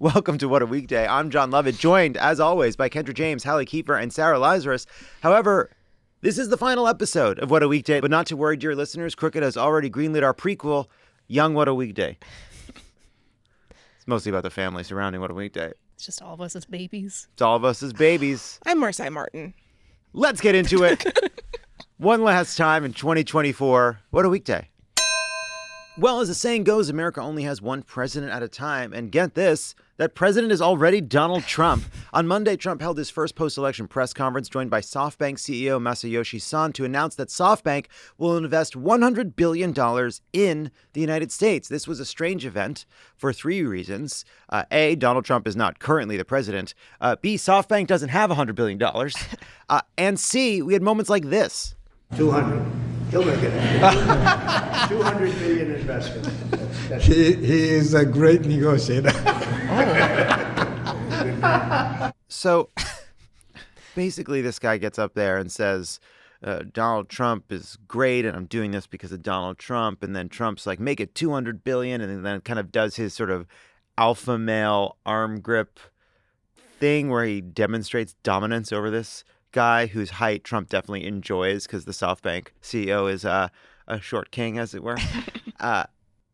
Welcome to What a Weekday. I'm Jon Lovett, joined, as always, by Kendra James, Hallie Kiefer, and Sarah Lazarus. However, this is the final episode of What a Weekday, but not to worry, dear listeners. Crooked has already greenlit our prequel, Young What a Weekday. It's mostly about the family surrounding What a Weekday. It's just all of us as babies. It's all of us as babies. I'm Marcy Martin. Let's get into it. One last time in 2024, What a Weekday. Well, as the saying goes, America only has one president at a time. And get this, that president is already Donald Trump. On Monday, Trump held his first post-election press conference, joined by SoftBank CEO Masayoshi Son, to announce that SoftBank will invest $100 billion in the United States. This was a strange event for three reasons. A, Donald Trump is not currently the president. B, SoftBank doesn't have $100 billion. And C, we had moments like this. 200. He'll make it. 200 billion investment. He is a great negotiator. So basically, this guy gets up there and says, Donald Trump is great, and I'm doing this because of Donald Trump. And then Trump's like, make it 200 billion. And then kind of does his sort of alpha male arm grip thing where he demonstrates dominance over this guy whose height Trump definitely enjoys because the SoftBank CEO is a short king, as it were. I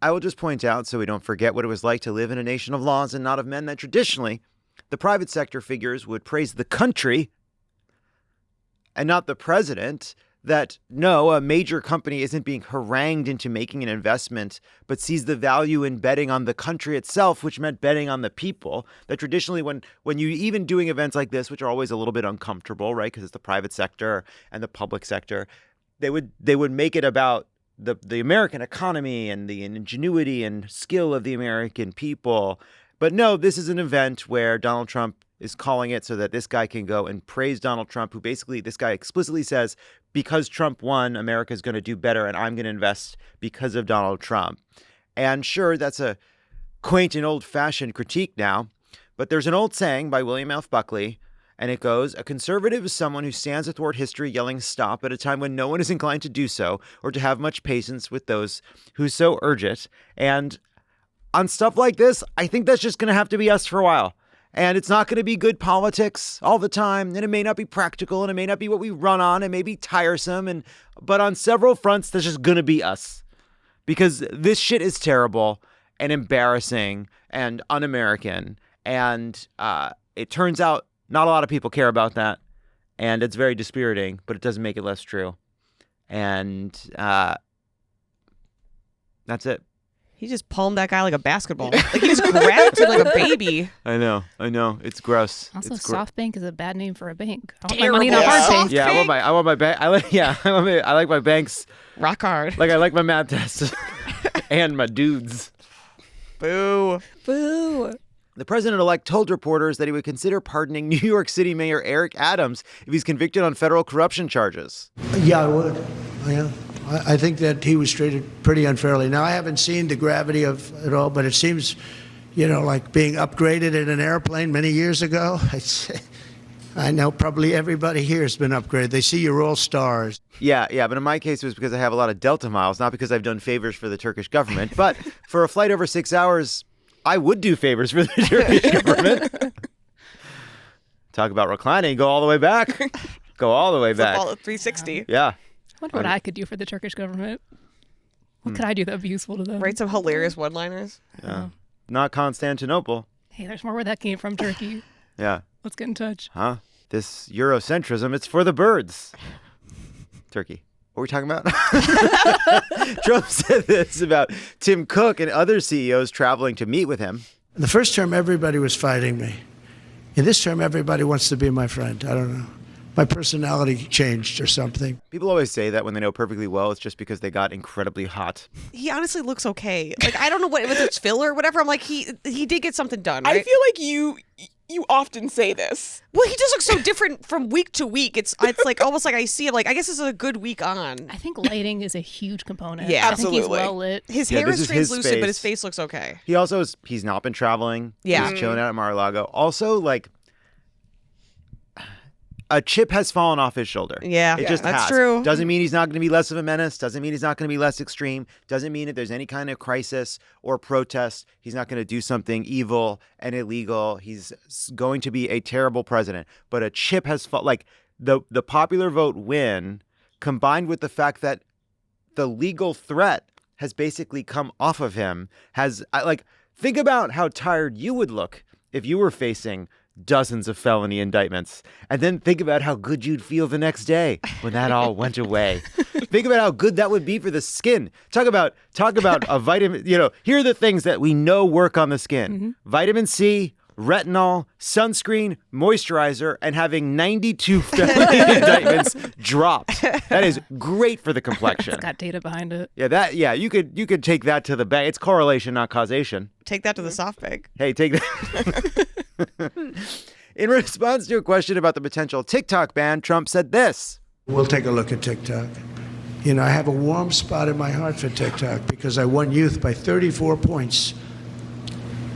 will just point out, so we don't forget what it was like to live in a nation of laws and not of men, that traditionally the private sector figures would praise the country and not the president. That no, a major company isn't being harangued into making an investment, but sees the value in betting on the country itself, which meant betting on the people. That traditionally, when you even doing events like this, which are always a little bit uncomfortable, right, because it's the private sector and the public sector, they would make it about the American economy and the ingenuity and skill of the American people. But no, this is an event where Donald Trump is calling it so that this guy can go and praise Donald Trump, who basically, this guy explicitly says, because Trump won, America's going to do better, and I'm going to invest because of Donald Trump. And sure, that's a quaint and old-fashioned critique now, but there's an old saying by William F. Buckley, and it goes, a conservative is someone who stands athwart history yelling stop at a time when no one is inclined to do so or to have much patience with those who so urge it. And on stuff like this, I think that's just going to have to be us for a while. And it's not going to be good politics all the time, and it may not be practical, and it may not be what we run on, it may be tiresome, but on several fronts, that's just going to be us. Because this shit is terrible and embarrassing and un-American, and it turns out not a lot of people care about that, and it's very dispiriting, but it doesn't make it less true. And that's it. He just palmed that guy like a basketball. Like he just grabbed him like a baby. I know. It's gross. Also, it's SoftBank is a bad name for a bank. I want Terrible. my money in a hard bank. Yeah, I want my bank. I like my banks. Rock hard. Like I like my math tests and my dudes. Boo. Boo. The president-elect told reporters that he would consider pardoning New York City Mayor Eric Adams if he's convicted on federal corruption charges. Yeah, I would. Yeah. I think that he was treated pretty unfairly. Now, I haven't seen the gravity of it all, but it seems, like being upgraded in an airplane many years ago. I know probably everybody here has been upgraded. They see you're all stars. Yeah, but in my case, it was because I have a lot of Delta miles, not because I've done favors for the Turkish government. But for a flight over 6 hours, I would do favors for the Turkish government. Talk about reclining, go all the way back. Go all the way back. Football at 360. Yeah. I wonder what I could do for the Turkish government. What could I do that would be useful to them? Write some hilarious one-liners. Yeah. Not Constantinople. Hey, there's more where that came from, Turkey. Yeah. Let's get in touch. Huh? This Eurocentrism, it's for the birds. Turkey. What were we talking about? Trump said this about Tim Cook and other CEOs traveling to meet with him. In the first term, everybody was fighting me. In this term, everybody wants to be my friend. I don't know. My personality changed or something. People always say that when they know perfectly well, it's just because they got incredibly hot. He honestly looks okay. Like, I don't know whether it's filler or whatever. I'm like, he did get something done, right? I feel like you often say this. Well, he just looks so different from week to week. It's like almost like I see him. Like, I guess this is a good week on. I think lighting is a huge component. Yeah, I think he's absolutely. well lit. His Yeah, hair this is is his translucent, but his space. face looks okay. He also he's not been traveling. Yeah. He's chilling out at Mar-a-Lago. Also, like, a chip has fallen off his shoulder. Yeah, it just that's has. true. Doesn't mean he's not going to be less of a menace. Doesn't mean he's not going to be less extreme. Doesn't mean if there's any kind of crisis or protest, he's not going to do something evil and illegal. He's going to be a terrible president. But a chip has fallen. Like the popular vote win, combined with the fact that the legal threat has basically come off of him, think about how tired you would look if you were facing dozens of felony indictments. And then think about how good you'd feel the next day when that all went away. Think about how good that would be for the skin. Talk about a vitamin, here are the things that we know work on the skin. Mm-hmm. Vitamin C, retinol, sunscreen, moisturizer, and having 92 felony indictments dropped. That is great for the complexion. It's got data behind it. You could take that to the bank. It's correlation, not causation. Take that to the SoftBank. Hey, take that. In response to a question about the potential TikTok ban, Trump said this. We'll take a look at TikTok. I have a warm spot in my heart for TikTok because I won youth by 34 points.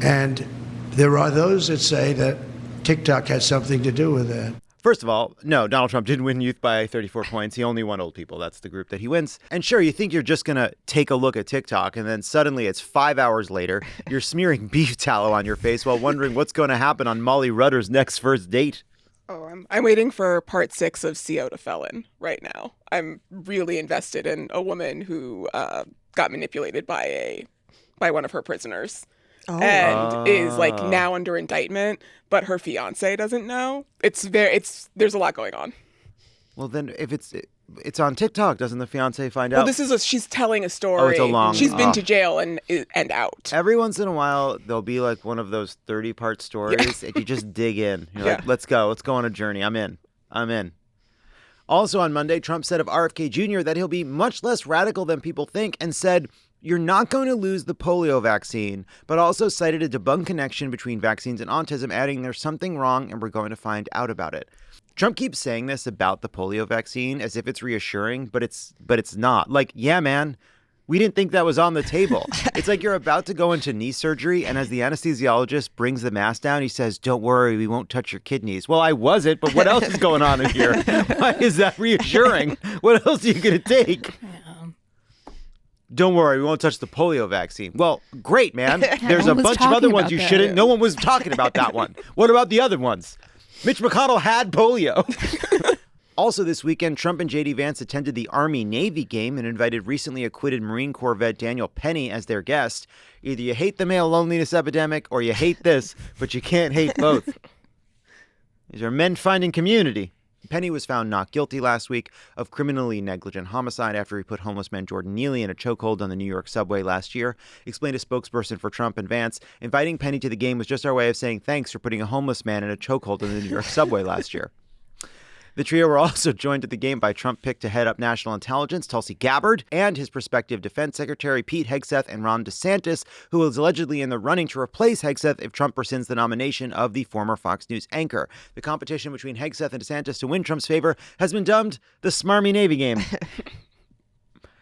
And there are those that say that TikTok had something to do with that. First of all, no, Donald Trump didn't win youth by 34 points. He only won old people. That's the group that he wins. And sure, you think you're just going to take a look at TikTok, and then suddenly it's 5 hours later, you're smearing beef tallow on your face while wondering what's going to happen on Molly Rudder's next first date. Oh, I'm waiting for part 6 of CO to Felon right now. I'm really invested in a woman who got manipulated by one of her prisoners. And is now under indictment, but her fiance doesn't know. There's a lot going on. Well, then if it's on TikTok, doesn't the fiance find out? Well, she's telling a story. Oh, it's a long. She's been to jail and out. Every once in a while, there'll be like one of those 30-part stories. If you just dig in, you're like, let's go on a journey. I'm in. Also on Monday, Trump said of RFK Jr. that he'll be much less radical than people think and said, "You're not going to lose the polio vaccine," but also cited a debunked connection between vaccines and autism, adding there's something wrong and we're going to find out about it. Trump keeps saying this about the polio vaccine as if it's reassuring, but it's not. Like, yeah, man, we didn't think that was on the table. It's like you're about to go into knee surgery, and as the anesthesiologist brings the mask down, he says, "Don't worry, we won't touch your kidneys." Well, I wasn't, but what else is going on in here? Why is that reassuring? What else are you going to take? Don't worry, we won't touch the polio vaccine. Well, great, man. There's a bunch of other ones you shouldn't. No one was talking about that one. What about the other ones? Mitch McConnell had polio. Also this weekend, Trump and J.D. Vance attended the Army-Navy game and invited recently acquitted Marine Corps vet Daniel Penny as their guest. Either you hate the male loneliness epidemic or you hate this, but you can't hate both. These are men finding community. Penny was found not guilty last week of criminally negligent homicide after he put homeless man Jordan Neely in a chokehold on the New York subway last year, explained a spokesperson for Trump and Vance. Inviting Penny to the game was just our way of saying thanks for putting a homeless man in a chokehold on the New York subway last year. The trio were also joined at the game by Trump picked to head up national intelligence Tulsi Gabbard and his prospective defense secretary Pete Hegseth and Ron DeSantis, who is allegedly in the running to replace Hegseth if Trump rescinds the nomination of the former Fox News anchor. The competition between Hegseth and DeSantis to win Trump's favor has been dubbed the Smarmy Navy game.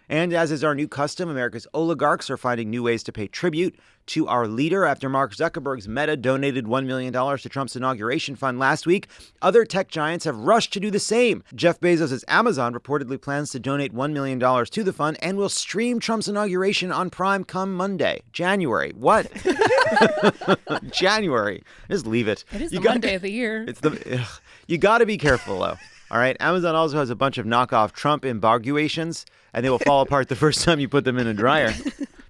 And as is our new custom, America's oligarchs are finding new ways to pay tribute to our leader. After Mark Zuckerberg's Meta donated $1 million to Trump's inauguration fund last week, other tech giants have rushed to do the same. Jeff Bezos' Amazon reportedly plans to donate $1 million to the fund and will stream Trump's inauguration on Prime come Monday. January. What? January. Just leave it. It is the Monday of the year. You got to be careful, though. All right. Amazon also has a bunch of knockoff Trump embarguations, and they will fall apart the first time you put them in a dryer.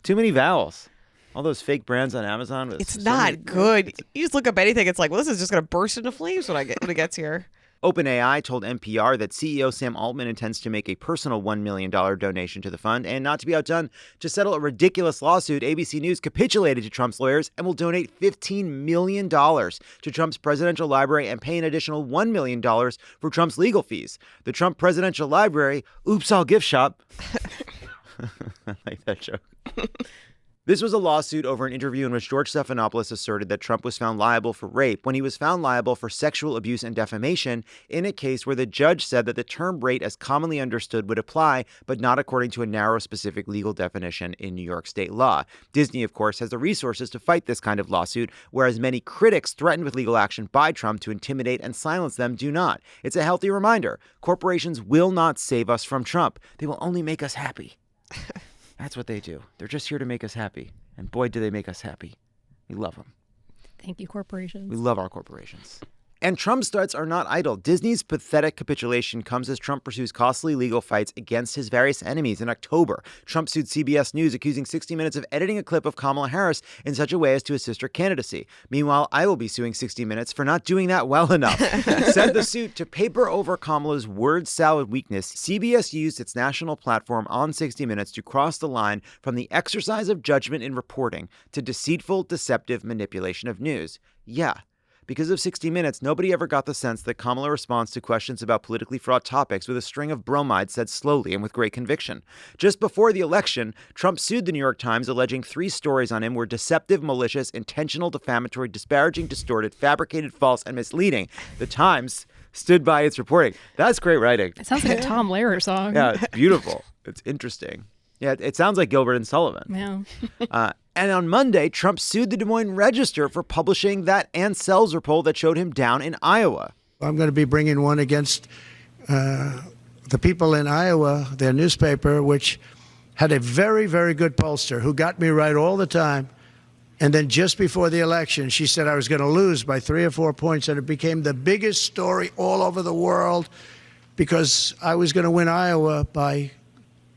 Too many vowels. All those fake brands on Amazon. It's not good. You just look up anything, it's like, well, this is just going to burst into flames when it gets here. OpenAI told NPR that CEO Sam Altman intends to make a personal $1 million donation to the fund, and not to be outdone, to settle a ridiculous lawsuit, ABC News capitulated to Trump's lawyers and will donate $15 million to Trump's presidential library and pay an additional $1 million for Trump's legal fees. The Trump Presidential Library, oops, all gift shop. I like that joke. This was a lawsuit over an interview in which George Stephanopoulos asserted that Trump was found liable for rape when he was found liable for sexual abuse and defamation in a case where the judge said that the term rape as commonly understood would apply, but not according to a narrow specific legal definition in New York state law. Disney, of course, has the resources to fight this kind of lawsuit, whereas many critics threatened with legal action by Trump to intimidate and silence them do not. It's a healthy reminder. Corporations will not save us from Trump. They will only make us happy. That's what they do. They're just here to make us happy. And boy, do they make us happy. We love them. Thank you, corporations. We love our corporations. And Trump's threats are not idle. Disney's pathetic capitulation comes as Trump pursues costly legal fights against his various enemies. In October, Trump sued CBS News, accusing 60 Minutes of editing a clip of Kamala Harris in such a way as to assist her candidacy. Meanwhile, I will be suing 60 Minutes for not doing that well enough. Sent the suit to paper over Kamala's word salad weakness. CBS used its national platform on 60 Minutes to cross the line from the exercise of judgment in reporting to deceitful, deceptive manipulation of news. Yeah. Because of 60 Minutes, nobody ever got the sense that Kamala responds to questions about politically fraught topics with a string of bromides said slowly and with great conviction. Just before the election, Trump sued the New York Times, alleging 3 stories on him were deceptive, malicious, intentional, defamatory, disparaging, distorted, fabricated, false, and misleading. The Times stood by its reporting. That's great writing. It sounds like a Tom Lehrer song. Yeah, it's beautiful. It's interesting. Yeah, it sounds like Gilbert and Sullivan. Yeah. And on Monday, Trump sued the Des Moines Register for publishing that Ann Selzer poll that showed him down in Iowa. I'm going to be bringing one against the people in Iowa, their newspaper, which had a very, very good pollster who got me right all the time. And then just before the election, she said I was going to lose by 3 or 4 points, and it became the biggest story all over the world because I was going to win Iowa by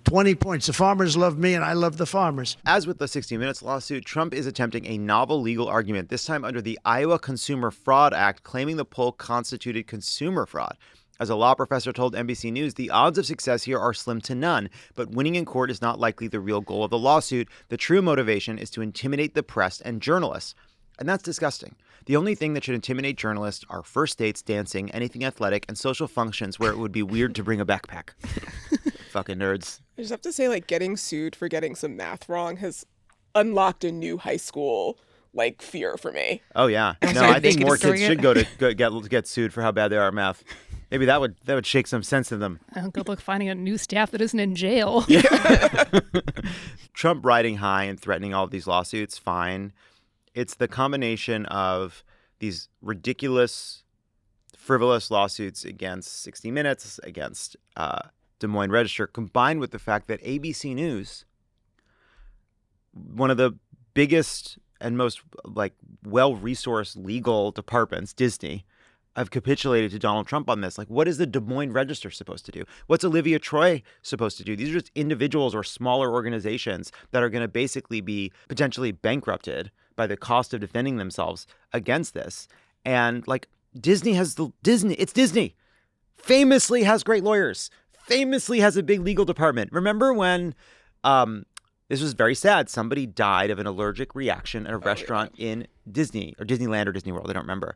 20 points. The farmers love me, and I love the farmers. As with the 60 Minutes lawsuit, Trump is attempting a novel legal argument, this time under the Iowa Consumer Fraud Act, claiming the poll constituted consumer fraud. As a law professor told NBC News, the odds of success here are slim to none, but winning in court is not likely the real goal of the lawsuit. The true motivation is to intimidate the press and journalists. And that's disgusting. The only thing that should intimidate journalists are first dates, dancing, anything athletic, and social functions where it would be weird to bring a backpack. Fucking nerds. I just have to say, like, getting sued for getting some math wrong has unlocked a new high school, like, fear for me. Oh, yeah. No, sorry, I think Bacon more is doing kids should get sued for how bad they are at math. Maybe that would shake some sense in them. Good luck finding a new staff that isn't in jail. Trump riding high and threatening all of these lawsuits, fine. It's the combination of these ridiculous, frivolous lawsuits against 60 Minutes, against Des Moines Register, combined with the fact that ABC News, one of the biggest and most well-resourced legal departments, Disney, have capitulated to Donald Trump on this. Like, what is the Des Moines Register supposed to do? What's Olivia Troy supposed to do? These are just individuals or smaller organizations that are going to basically be potentially bankrupted by the cost of defending themselves against this. And Disney, famously has great lawyers, famously has a big legal department. Remember when this was very sad. Somebody died of an allergic reaction at a restaurant in Disney or Disneyland or Disney World. I don't remember.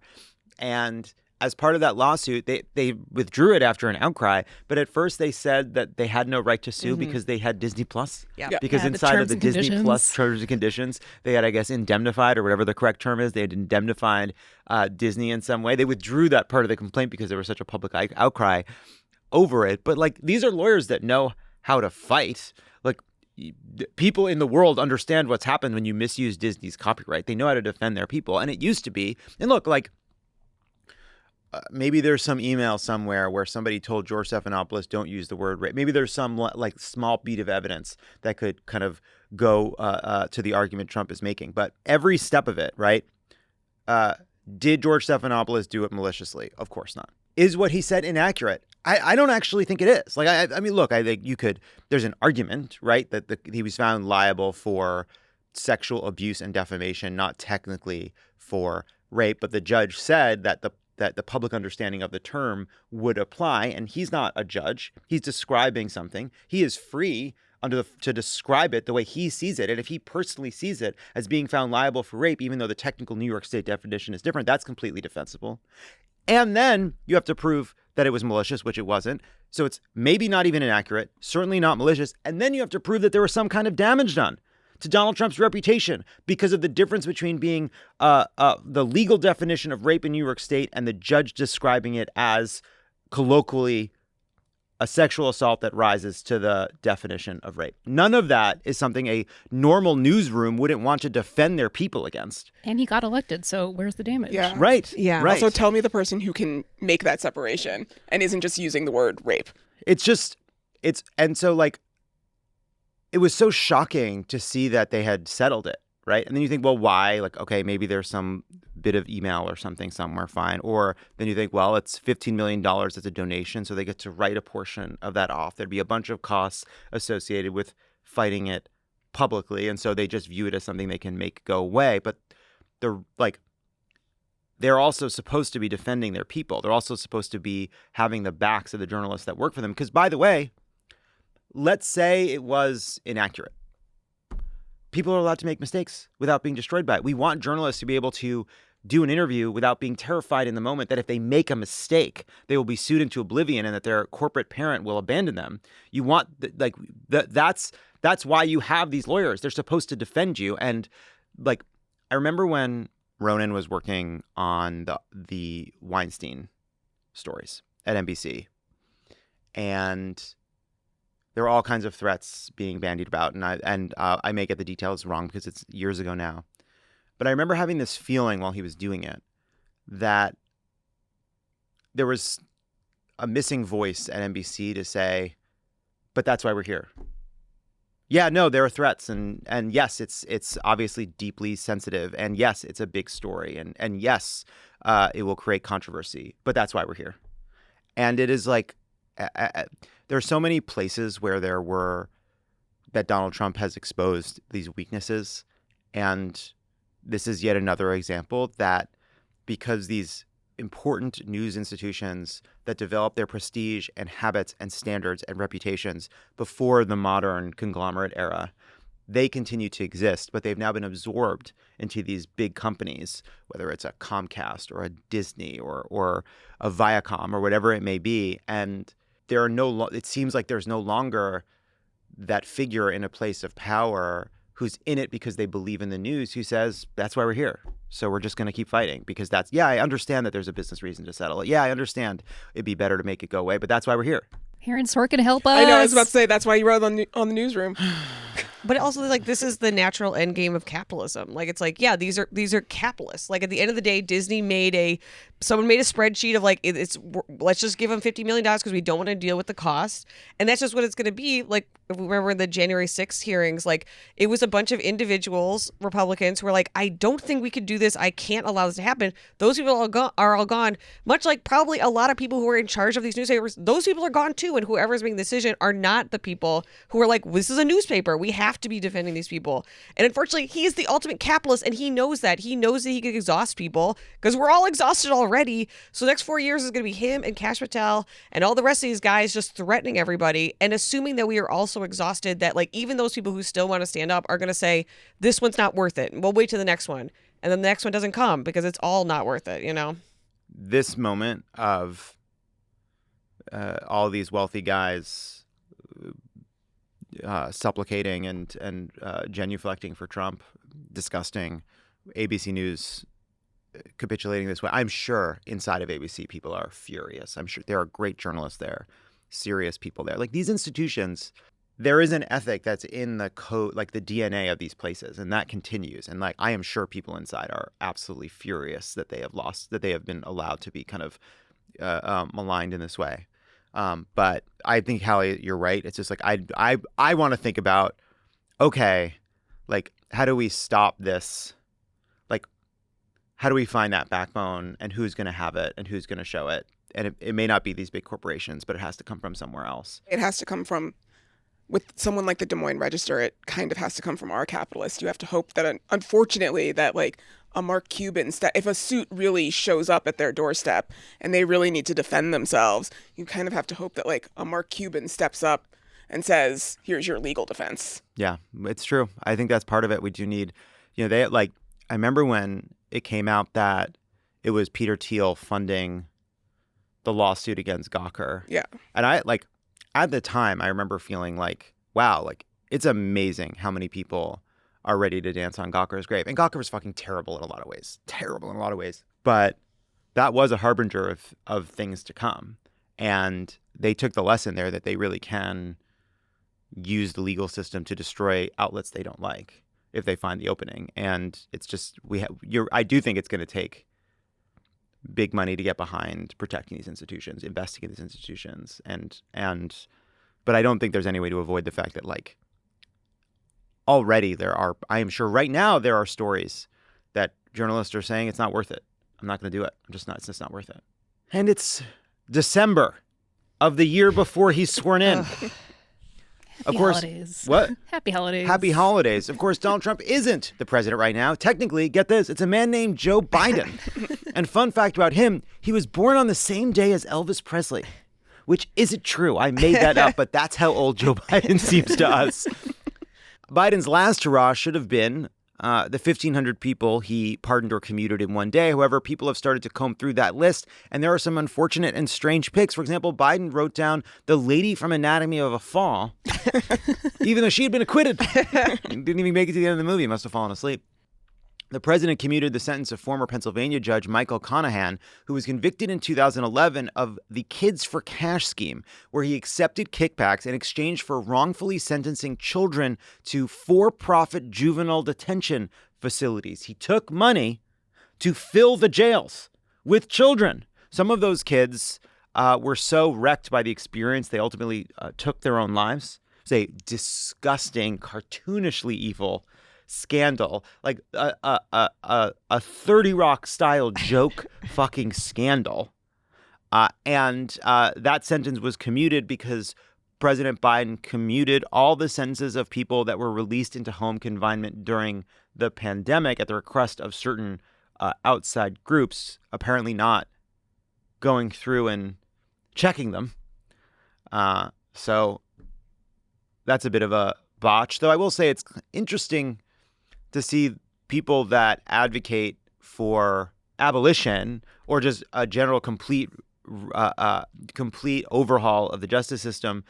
And as part of that lawsuit, they withdrew it after an outcry. But at first they said that they had no right to sue because they had Disney Plus. Yeah. Because the inside of terms the and Disney conditions. Plus terms and conditions, they had, I guess, indemnified or whatever the correct term is. They had indemnified Disney in some way. They withdrew that part of the complaint because there was such a public outcry over it. But these are lawyers that know how to fight. People in the world understand what's happened when you misuse Disney's copyright. They know how to defend their people. And it used to be, and look, maybe there's some email somewhere where somebody told George Stephanopoulos, don't use the word rape. Maybe there's some small beat of evidence that could kind of go to the argument Trump is making. But every step of it, right? Did George Stephanopoulos do it maliciously? Of course not. Is what he said inaccurate? I don't actually think it is. I mean, look, I think there's an argument, right, that he was found liable for sexual abuse and defamation, not technically for rape. But the judge said that the public understanding of the term would apply. And he's not a judge. He's describing something. He is free to describe it the way he sees it. And if he personally sees it as being found liable for rape, even though the technical New York State definition is different, that's completely defensible. And then you have to prove that it was malicious, which it wasn't. So it's maybe not even inaccurate, certainly not malicious. And then you have to prove that there was some kind of damage done. to Donald Trump's reputation because of the difference between being the legal definition of rape in New York State and the judge describing it as colloquially a sexual assault that rises to the definition of rape. None of that is something a normal newsroom wouldn't want to defend their people against. And he got elected, so where's the damage? Yeah. Right. Yeah. Right. Also, tell me the person who can make that separation and isn't just using the word rape. And so like, it was so shocking to see that they had settled it, right? And then you think, well, why? Like, okay, maybe there's some bit of email or something somewhere, fine. Or then you think, well, it's $15 million as a donation, so they get to write a portion of that off. There'd be a bunch of costs associated with fighting it publicly, and so they just view it as something they can make go away. But they're also supposed to be defending their people. They're also supposed to be having the backs of the journalists that work for them. Because, by the way, let's say it was inaccurate. People are allowed to make mistakes without being destroyed by it. We want journalists to be able to do an interview without being terrified in the moment that if they make a mistake, they will be sued into oblivion and that their corporate parent will abandon them. You want that's why you have these lawyers. They're supposed to defend you. And like, I remember when Ronan was working on the Weinstein stories at NBC, and there were all kinds of threats being bandied about, and I may get the details wrong because it's years ago now. But I remember having this feeling while he was doing it that there was a missing voice at NBC to say, but that's why we're here. Yeah, no, there are threats, and yes, it's obviously deeply sensitive, and yes, it's a big story, and yes, it will create controversy, but that's why we're here. And it is like, there are so many places where that Donald Trump has exposed these weaknesses, and this is yet another example that because these important news institutions that develop their prestige and habits and standards and reputations before the modern conglomerate era, they continue to exist, but they've now been absorbed into these big companies, whether it's a Comcast or a Disney or a Viacom or whatever it may be. And it seems like there's no longer that figure in a place of power who's in it because they believe in the news, who says, that's why we're here. So we're just going to keep fighting because I understand that there's a business reason to settle it. Yeah, I understand it'd be better to make it go away, but that's why we're here. Aaron Sorkin, help us. I know, I was about to say, that's why you wrote on the newsroom. But also, like, this is the natural end game of capitalism. Like, it's like, yeah, these are capitalists. Like, at the end of the day, Disney someone made a spreadsheet of like, let's just give them $50 million because we don't want to deal with the cost. And that's just what it's going to be. Like, if we remember in the January 6th hearings, like, it was a bunch of individuals, Republicans, who were like, I don't think we could do this. I can't allow this to happen. Those people are all gone. Much like probably a lot of people who are in charge of these newspapers, those people are gone too. And whoever's making the decision are not the people who are like, this is a newspaper. We have to be defending these people. And unfortunately, he is the ultimate capitalist, and he knows that. He knows that he can exhaust people because we're all exhausted already. So the next 4 years is going to be him and Kash Patel and all the rest of these guys just threatening everybody and assuming that we are also exhausted, that like even those people who still want to stand up are going to say, this one's not worth it. And we'll wait till the next one. And then the next one doesn't come because it's all not worth it, you know? This moment of all these wealthy guys supplicating and genuflecting for Trump, disgusting. ABC News capitulating this way. I'm sure inside of ABC people are furious. I'm sure there are great journalists there, serious people there. Like these institutions, there is an ethic that's in the code, like the DNA of these places, and that continues. And like I am sure people inside are absolutely furious that they have been allowed to be kind of maligned in this way. But I think, Hallie, you're right. It's just like I want to think about, okay, like how do we stop this? Like how do we find that backbone, and who's going to have it and who's going to show it? And it may not be these big corporations, but it has to come from somewhere else. It has to come from, with someone like the Des Moines Register, it kind of has to come from our capitalists. You have to hope that, unfortunately, that like a Mark Cuban, if a suit really shows up at their doorstep and they really need to defend themselves, you kind of have to hope that like a Mark Cuban steps up and says, here's your legal defense. Yeah, it's true. I think that's part of it. We do need, they like, I remember when it came out that it was Peter Thiel funding the lawsuit against Gawker. Yeah. And I like, at the time, I remember feeling like, wow, like it's amazing how many people are ready to dance on Gawker's grave. And Gawker was fucking terrible in a lot of ways. Terrible in a lot of ways. But that was a harbinger of things to come. And they took the lesson there that they really can use the legal system to destroy outlets they don't like if they find the opening. And it's just I do think it's going to take big money to get behind protecting these institutions, investing in these institutions, but I don't think there's any way to avoid the fact that like already I am sure right now there are stories that journalists are saying it's not worth it. I'm not going to do it. It's just not worth it. And it's December of the year before he's sworn in. Of course, holidays. What? Happy holidays. Happy holidays. Of course, Donald Trump isn't the president right now. Technically, get this, it's a man named Joe Biden. And fun fact about him, he was born on the same day as Elvis Presley, which isn't true. I made that up, but that's how old Joe Biden seems to us. Biden's last hurrah should have been the 1,500 people he pardoned or commuted in one day. However, people have started to comb through that list, and there are some unfortunate and strange picks. For example, Biden wrote down the lady from Anatomy of a Fall, even though she had been acquitted. Didn't even make it to the end of the movie. Must have fallen asleep. The president commuted the sentence of former Pennsylvania judge Michael Conahan, who was convicted in 2011 of the Kids for Cash scheme, where he accepted kickbacks in exchange for wrongfully sentencing children to for-profit juvenile detention facilities. He took money to fill the jails with children. Some of those kids were so wrecked by the experience, they ultimately took their own lives. It's a disgusting, cartoonishly evil scandal, like a 30 Rock style joke fucking scandal. And that sentence was commuted because President Biden commuted all the sentences of people that were released into home confinement during the pandemic at the request of certain outside groups, apparently not going through and checking them. So that's a bit of a botch, though I will say it's interesting to see people that advocate for abolition or just a general complete overhaul of the justice system,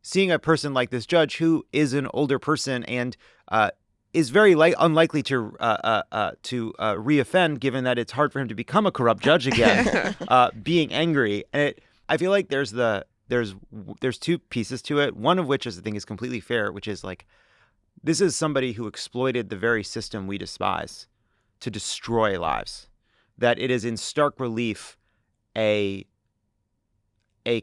seeing a person like this judge who is an older person and is very unlikely to reoffend, given that it's hard for him to become a corrupt judge again, being angry. And I feel like there's two pieces to it. One of which I think is completely fair, which is like, this is somebody who exploited the very system we despise to destroy lives. That it is in stark relief a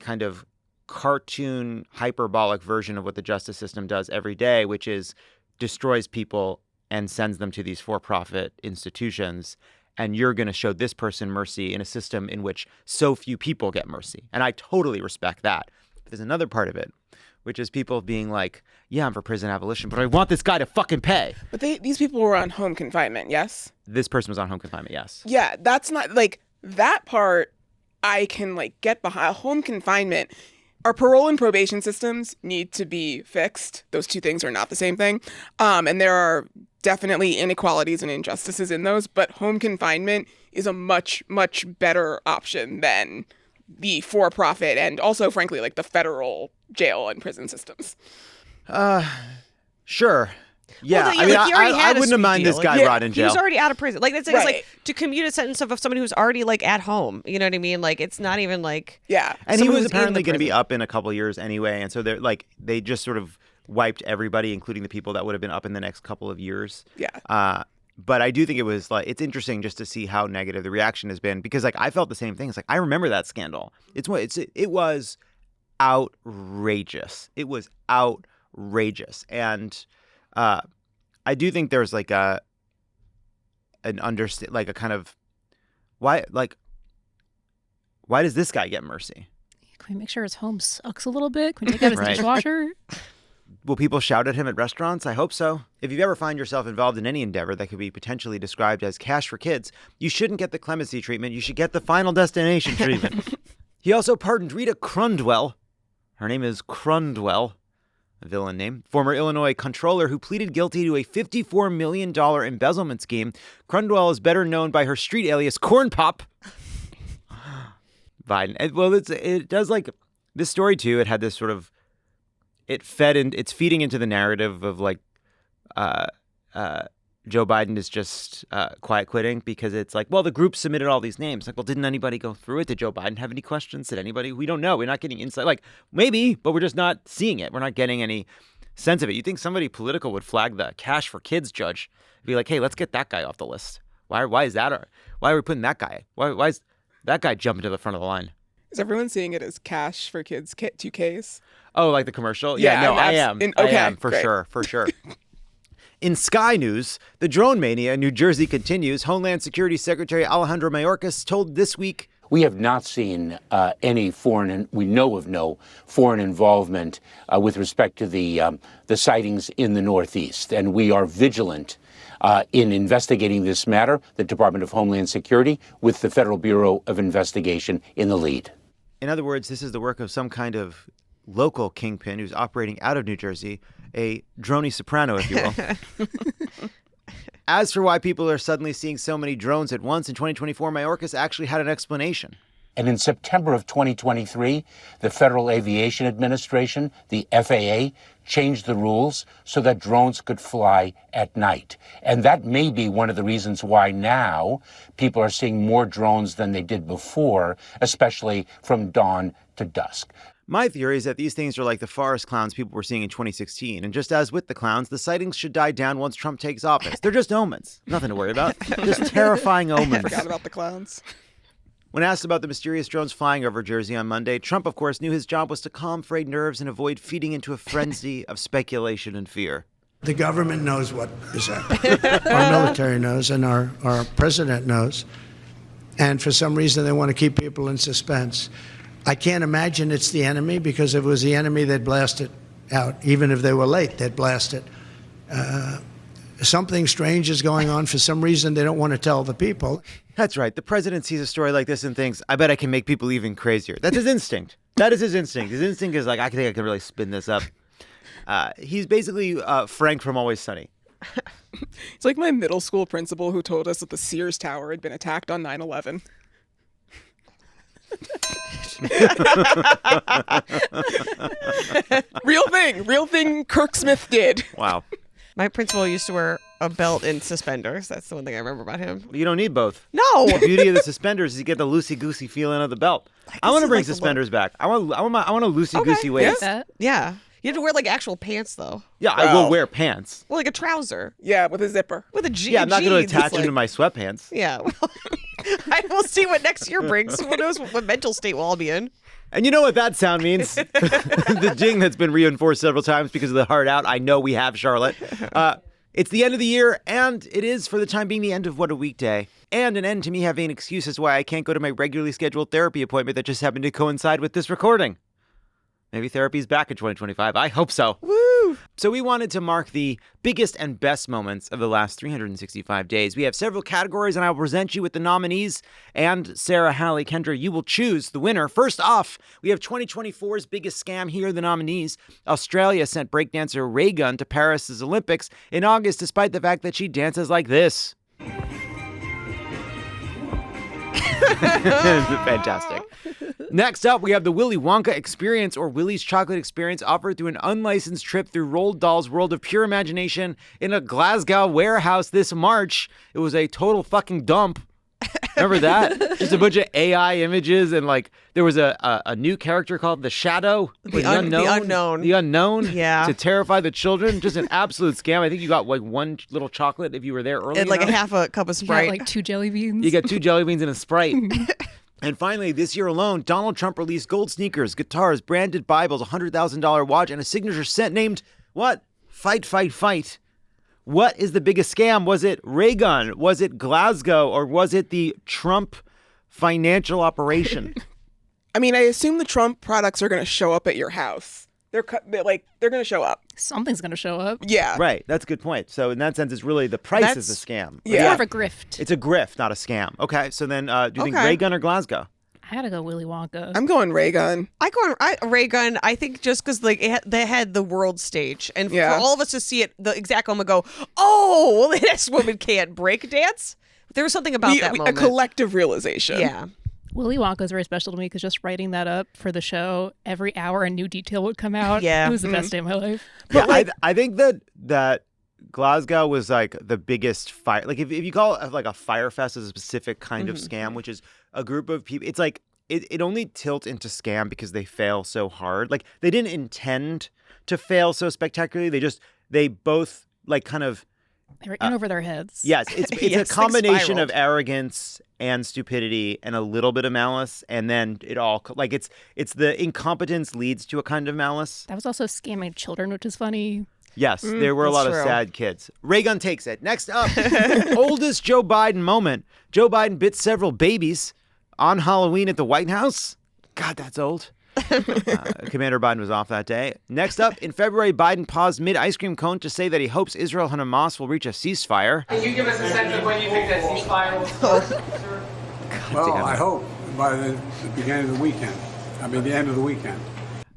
kind of cartoon hyperbolic version of what the justice system does every day, which is destroys people and sends them to these for-profit institutions. And you're going to show this person mercy in a system in which so few people get mercy. And I totally respect that. But there's another part of it, which is people being like, yeah, I'm for prison abolition, but I want this guy to fucking pay. But these people were on home confinement, yes? This person was on home confinement, yes. Yeah, that's not, like, that part I can, like, get behind. Home confinement, our parole and probation systems need to be fixed. Those two things are not the same thing. And there are definitely inequalities and injustices in those, but home confinement is a much, much better option than the for-profit and also, frankly, like the federal jail and prison systems. Sure. Yeah, Well, I mean, like, I wouldn't have minded this guy rot in He jail. was already out of prison. Like, it's Right. like to commute a sentence of somebody who's already like at home. You know what I mean? Like, it's not even like Yeah. And he someone was who's in apparently the going to be prison. up in a couple of years anyway. And so they just sort of wiped everybody, including the people that would have been up in the next couple of years. Yeah. But I do think it was like, it's interesting just to see how negative the reaction has been, because like I felt the same thing. It's like, I remember that scandal. It was outrageous. It was outrageous. And I do think there's like a kind of why does this guy get mercy? Can we make sure his home sucks a little bit? Can we take out his Right. dishwasher? Will people shout at him at restaurants? I hope so. If you ever find yourself involved in any endeavor that could be potentially described as cash for kids, you shouldn't get the clemency treatment. You should get the final destination treatment. He also pardoned Rita Crundwell. Her name is Crundwell, a villain name. Former Illinois comptroller who pleaded guilty to a $54 million embezzlement scheme. Crundwell is better known by her street alias Corn Pop. Biden. Well, it does like this story too. It had this sort of, it's feeding into the narrative of like Joe Biden is just quiet quitting because it's like, well, the group submitted all these names. Like, well, didn't anybody go through it? Did Joe Biden have any questions? Did anybody? We don't know. We're not getting insight. Like, maybe, but we're just not seeing it. We're not getting any sense of it. You think somebody political would flag the Cash for Kids judge? Be like, hey, let's get that guy off the list. Why is that? Why are we putting that guy? Why is that guy jumping to the front of the line? Is everyone seeing it as Cash for Kids 2Ks? Oh, like the commercial? Yeah, no, I am. okay, I am, for great. sure. In Sky News, the drone mania in New Jersey continues. Homeland Security Secretary Alejandro Mayorkas told This Week, we have not seen any foreign, we know of no foreign involvement with respect to the sightings in the Northeast, and we are vigilant in investigating this matter, the Department of Homeland Security, with the Federal Bureau of Investigation in the lead. In other words, this is the work of some kind of local kingpin who's operating out of New Jersey, a droney soprano, if you will. As for why people are suddenly seeing so many drones at once in 2024, Mayorkas actually had an explanation. And in September of 2023, the Federal Aviation Administration, the FAA, changed the rules so that drones could fly at night. And that may be one of the reasons why now people are seeing more drones than they did before, especially from dawn to dusk. My theory is that these things are like the forest clowns people were seeing in 2016. And just as with the clowns, the sightings should die down once Trump takes office. They're just omens. Nothing to worry about. Just terrifying omens. Forgot about the clowns. When asked about the mysterious drones flying over Jersey on Monday, Trump, of course, knew his job was to calm frayed nerves and avoid feeding into a frenzy of speculation and fear. The government knows what is happening. Our military knows, and our president knows. And for some reason, they want to keep people in suspense. I can't imagine it's the enemy, because if it was the enemy, they'd blast it out. Even if they were late, they'd blast it. Something strange is going on. For some reason, they don't want to tell the people. That's right. The president sees a story like this and thinks, I bet I can make people even crazier. That's his instinct. That is his instinct. His instinct is like, I think I can really spin this up. He's basically Frank from Always Sunny. It's like my middle school principal who told us that the Sears Tower had been attacked on 9/11. Real thing Kirk Smith did. Wow. My principal used to wear a belt and suspenders. That's the one thing I remember about him. You don't need both. No. The beauty of the suspenders is you get the loosey-goosey feeling of the belt. I want to bring suspenders back. I want a loosey-goosey waist. Yeah. You have to wear like actual pants though. Yeah, I will wear pants. Well, like a trouser. Yeah, with a zipper. With a jean. Yeah, I'm not going to attach them to my sweatpants. Yeah. Well, we'll see what next year brings. Who knows what mental state we'll all be in. And you know what that sound means? The ding that's been reinforced several times because of the hard out. I know we have, Charlotte. It's the end of the year, and it is, for the time being, the end of What a Weekday. And an end to me having excuses why I can't go to my regularly scheduled therapy appointment that just happened to coincide with this recording. Maybe therapy's back in 2025. I hope so. Woo! So we wanted to mark the biggest and best moments of the last 365 days. We have several categories, and I will present you with the nominees. And Sarah, Hallie, Kendra, you will choose the winner. First off, we have 2024's biggest scam. Here are the nominees. Australia sent breakdancer Raygun to Paris's Olympics in August, despite the fact that she dances like this. Fantastic. Next up, we have the Willy Wonka Experience, or Willy's Chocolate Experience, offered through an unlicensed trip through Roald Dahl's world of pure imagination in a Glasgow warehouse this March. It was a total fucking dump. Remember that? Just a bunch of AI images, and like there was a new character called the Shadow, The unknown. Yeah. To terrify the children. Just an absolute scam. I think you got like one little chocolate if you were there early. And like enough. a half a cup of You Sprite. got like 2 jelly beans. You got 2 jelly beans and a Sprite. And finally, this year alone, Donald Trump released gold sneakers, guitars, branded Bibles, a $100,000 watch, and a signature scent named, what? Fight, Fight, Fight. What is the biggest scam? Was it Raygun? Was it Glasgow? Or was it the Trump financial operation? I mean, I assume the Trump products are going to show up at your house. They're going to show up. Something's going to show up. Yeah. Right. That's a good point. So in that sense, it's really the price is a scam. It's more of a grift. It's a grift, not a scam. Okay. So then do you think Okay. Raygun or Glasgow? I gotta go Willy Wonka. I'm going Raygun. Raygun, I think just because like they had the world stage, and Yeah. for all of us to see it, the exact moment go, oh, this woman can't break dance. There was something about that A moment. collective realization. Yeah. Willy Wonka is very special to me because just writing that up for the show, every hour a new detail would come out. Yeah. It was the best day of my life. Yeah, I think that Glasgow was like the biggest fire. Like if you call it like a fire fest as a specific kind of scam, which is a group of people, it's like it only tilt into scam because they fail so hard. Like they didn't intend to fail so spectacularly. They both like kind of They were in over their heads. Yes, it's Yes, a combination spiraled. of arrogance and stupidity and a little bit of malice, and then it all like it's the incompetence leads to a kind of malice. That was also scamming children, which is funny. Yes, there were a that's lot of true. sad kids. Raygun takes it. Next up, oldest Joe Biden moment. Joe Biden bit several babies on Halloween at the White House. God, that's old. Commander Biden was off that day. Next up, in February, Biden paused mid-ice cream cone to say that he hopes Israel and Hamas will reach a ceasefire. Can you give us a sense of when you think that ceasefire will start, sir? Well, I hope by the beginning of the weekend. I mean, the end of the weekend.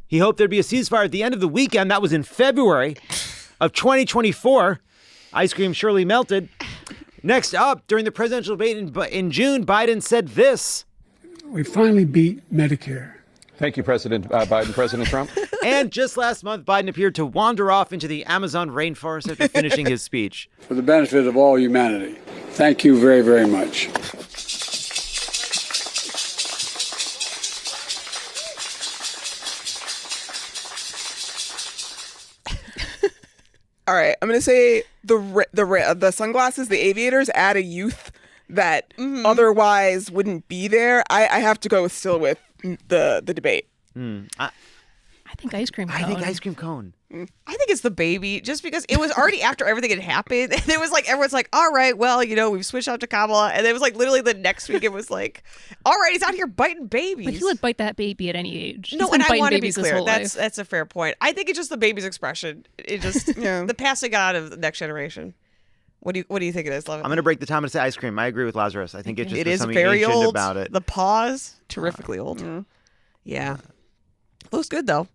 He hoped there'd be a ceasefire at the end of the weekend. That was in February of 2024. Ice cream surely melted. Next up, during the presidential debate in June, Biden said this. We finally beat Medicare. Thank you, President Biden. President Trump. And just last month, Biden appeared to wander off into the Amazon rainforest after finishing his speech. For the benefit of all humanity. Thank you very, very much. All right, I'm gonna say the sunglasses, the aviators, add a youth that otherwise wouldn't be there. I have to go still with the debate. I think ice cream cone. I think ice cream cone. I think it's the baby, just because it was already after everything had happened. And it was like, everyone's like, all right, well, we've switched out to Kamala. And it was like, literally the next week, it was like, all right, he's out here biting babies. But he would bite that baby at any age. No, He's been and I biting want to be babies his clear. whole life. That's a fair point. I think it's just the baby's expression. It just, the passing on of the next generation. What do you think it is, Lovett? I'm going to break the time and say ice cream. I agree with Lazarus. I think it just It was is something very ancient old. about it. The pause, terrifically old. Yeah. Looks good, though.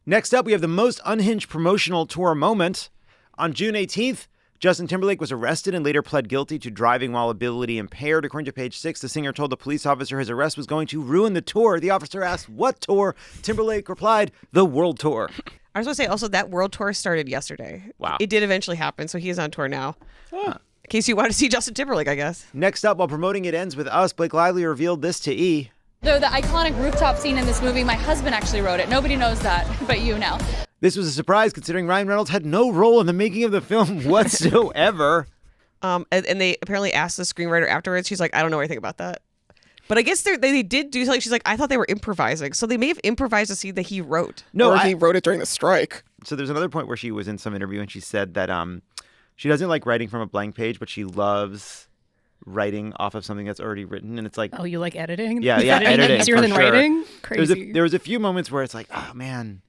Next up, we have the most unhinged promotional tour moment. On June 18th, Justin Timberlake was arrested and later pled guilty to driving while ability impaired. According to Page 6, the singer told the police officer his arrest was going to ruin the tour. The officer asked, "What tour?" Timberlake replied, "The World Tour." I was going to say, also, that world tour started yesterday. Wow. It did eventually happen, so he is on tour now. In case you want to see Justin Timberlake, I guess. Next up, while promoting It Ends With Us, Blake Lively revealed this to E! So the iconic rooftop scene in this movie, my husband actually wrote it. Nobody knows that, but you know. This was a surprise considering Ryan Reynolds had no role in the making of the film whatsoever. And they apparently asked the screenwriter afterwards. She's like, I don't know anything about that. But I guess they did do something. She's like, I thought they were improvising. So they may have improvised a scene that he wrote. No, Or he wrote it during the strike. So there's another point where she was in some interview and she said that she doesn't like writing from a blank page, but she loves writing off of something that's already written. And it's like, Oh, you like editing? yeah, Is editing easier for than sure. writing? Crazy. There was a few moments where it's like, oh man,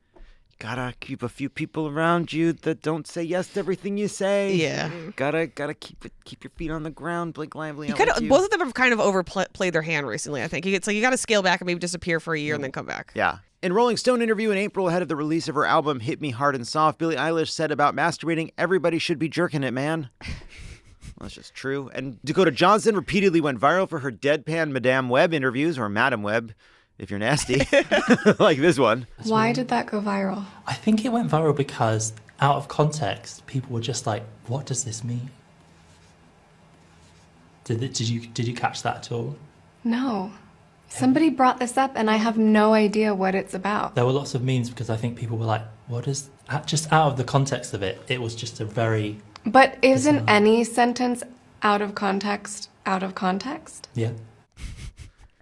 gotta keep a few people around you that don't say yes to everything you say. Yeah. Gotta keep your feet on the ground. Blake Lively. Both of them have kind of overplayed their hand recently, I think. It's like you got to scale back and maybe disappear for a year and then come back. Yeah. In Rolling Stone interview in April ahead of the release of her album Hit Me Hard and Soft, Billie Eilish said about masturbating, everybody should be jerking it, man. Well, that's just true. And Dakota Johnson repeatedly went viral for her deadpan Madame Web interviews, or Madam Web, if you're nasty, like this one. Why did that go viral? I think it went viral because out of context, people were just like, what does this mean? Did you catch that at all? No. Somebody brought this up and I have no idea what it's about. There were lots of memes because I think people were like, what is... Just out of the context of it, it was just a very... But isn't any sentence out of context out of context? Yeah.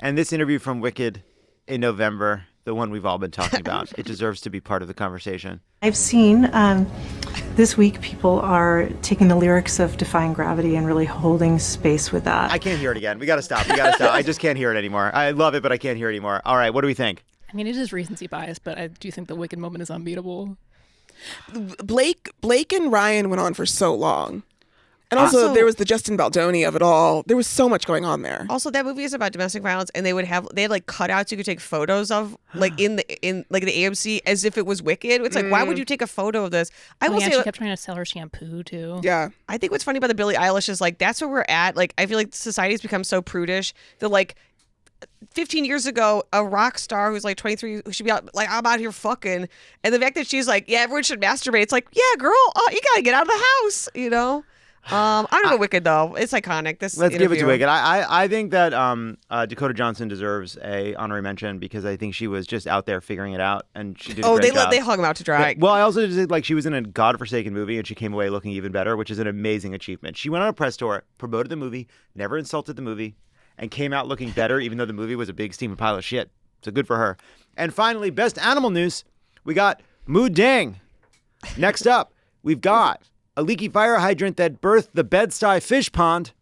And this interview from Wicked in November, the one we've all been talking about, it deserves to be part of the conversation. I've seen this week people are taking the lyrics of Defying Gravity and really holding space with that. I can't hear it again. We got to stop. I just can't hear it anymore. I love it, but I can't hear it anymore. All right, what do we think? I mean, it is recency bias, but I do think the Wicked moment is unbeatable. Blake and Ryan went on for so long. And also, there was the Justin Baldoni of it all. There was so much going on there. Also, that movie is about domestic violence, and they had like cutouts you could take photos of, like in the AMC, as if it was Wicked. It's like, why would you take a photo of this? I will say, she kept trying to sell her shampoo too. Yeah, I think what's funny about the Billie Eilish is like that's where we're at. Like, I feel like society's become so prudish that like 15 years ago, a rock star who's like 23 who should be out, like, I'm out here fucking. And the fact that she's like, yeah, everyone should masturbate. It's like, yeah, girl, you got to get out of the house, you know? I'm going to go Wicked, though. It's iconic. Let's give it to Wicked. I think that Dakota Johnson deserves a honorary mention because I think she was just out there figuring it out, and she did a great job. They hung him out to dry. Well, I also just like she was in a godforsaken movie, and she came away looking even better, which is an amazing achievement. She went on a press tour, promoted the movie, never insulted the movie, and came out looking better, even though the movie was a big steaming pile of shit. So good for her. And finally, best animal news, we got Moo Dang. Next up, we've got a leaky fire hydrant that birthed the Bed-Stuy fish pond.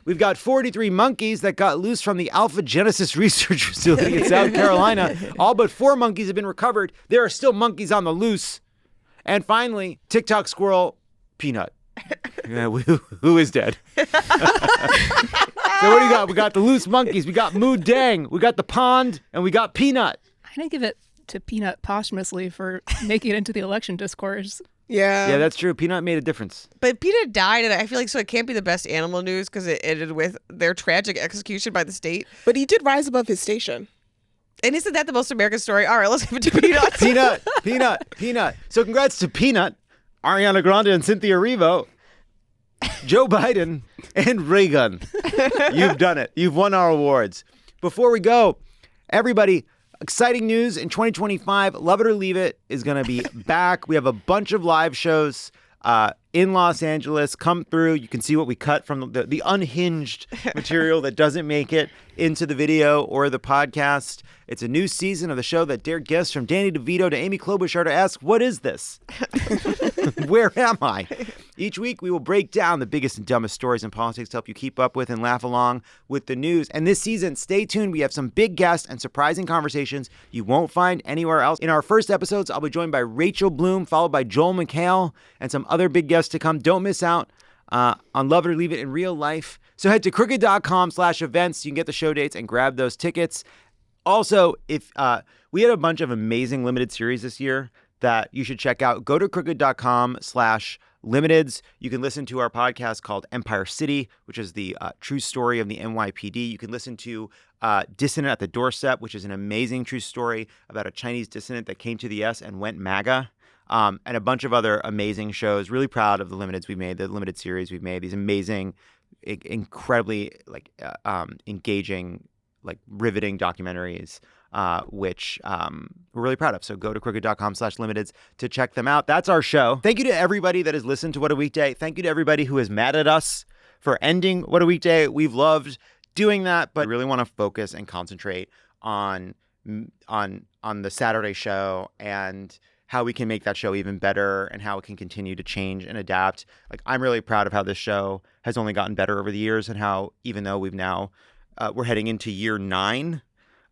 We've got 43 monkeys that got loose from the Alpha Genesis Research Facility in South Carolina. All but 4 monkeys have been recovered. There are still monkeys on the loose. And finally, TikTok squirrel Peanut. Yeah, who is dead? So what do you got? We got the loose monkeys. We got Moo Dang. We got the pond. And we got Peanut. I'm going to give it to Peanut posthumously for making it into the election discourse. Yeah, that's true. Peanut made a difference. But Peanut died, and I feel like so it can't be the best animal news because it ended with their tragic execution by the state. But he did rise above his station. And isn't that the most American story? All right, let's give it to Peanut. Peanut. So congrats to Peanut, Ariana Grande and Cynthia Erivo, Joe Biden, and Reagan. You've done it. You've won our awards. Before we go, everybody, exciting news in 2025, Love It or Leave It is going to be back. We have a bunch of live shows in Los Angeles. Come through. You can see what we cut from the unhinged material that doesn't make it into the video or the podcast. It's a new season of the show that dared guests from Danny DeVito to Amy Klobuchar to ask, what is this? Where am I? Each week, we will break down the biggest and dumbest stories in politics to help you keep up with and laugh along with the news. And this season, stay tuned. We have some big guests and surprising conversations you won't find anywhere else. In our first episodes, I'll be joined by Rachel Bloom, followed by Joel McHale, and some other big guests to come. Don't miss out on Love It or Leave It in real life. So head to crooked.com/events. You can get the show dates and grab those tickets. Also, if we had a bunch of amazing limited series this year that you should check out, go to crooked.com/limiteds. You can listen to our podcast called Empire City, which is the true story of the NYPD. You can listen to Dissident at the Doorstep, which is an amazing true story about a Chinese dissident that came to the S and went MAGA. And a bunch of other amazing shows. Really proud of the limiteds we made, the limited series we've made. These amazing, incredibly engaging, riveting documentaries, which we're really proud of. So go to crooked.com/limiteds to check them out. That's our show. Thank you to everybody that has listened to What a Weekday. Thank you to everybody who is mad at us for ending What a Weekday. We've loved doing that, but really want to focus and concentrate on the Saturday show and how we can make that show even better and how it can continue to change and adapt. I'm really proud of how this show has only gotten better over the years and how even though we've now we're heading into year 9,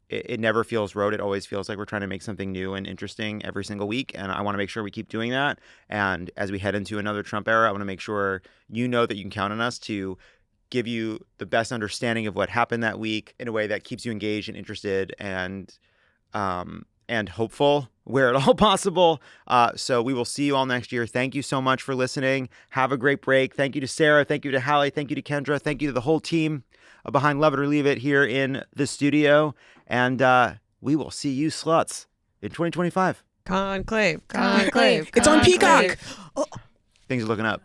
it never feels rote. It always feels like we're trying to make something new and interesting every single week. And I want to make sure we keep doing that. And as we head into another Trump era, I want to make sure you know that you can count on us to give you the best understanding of what happened that week in a way that keeps you engaged and interested and hopeful where at all possible. So we will see you all next year. Thank you so much for listening. Have a great break. Thank you to Sarah. Thank you to Hallie. Thank you to Kendra. Thank you to the whole team behind Love It or Leave It here in the studio. And we will see you sluts in 2025. Conclave. It's on Peacock. Things are looking up.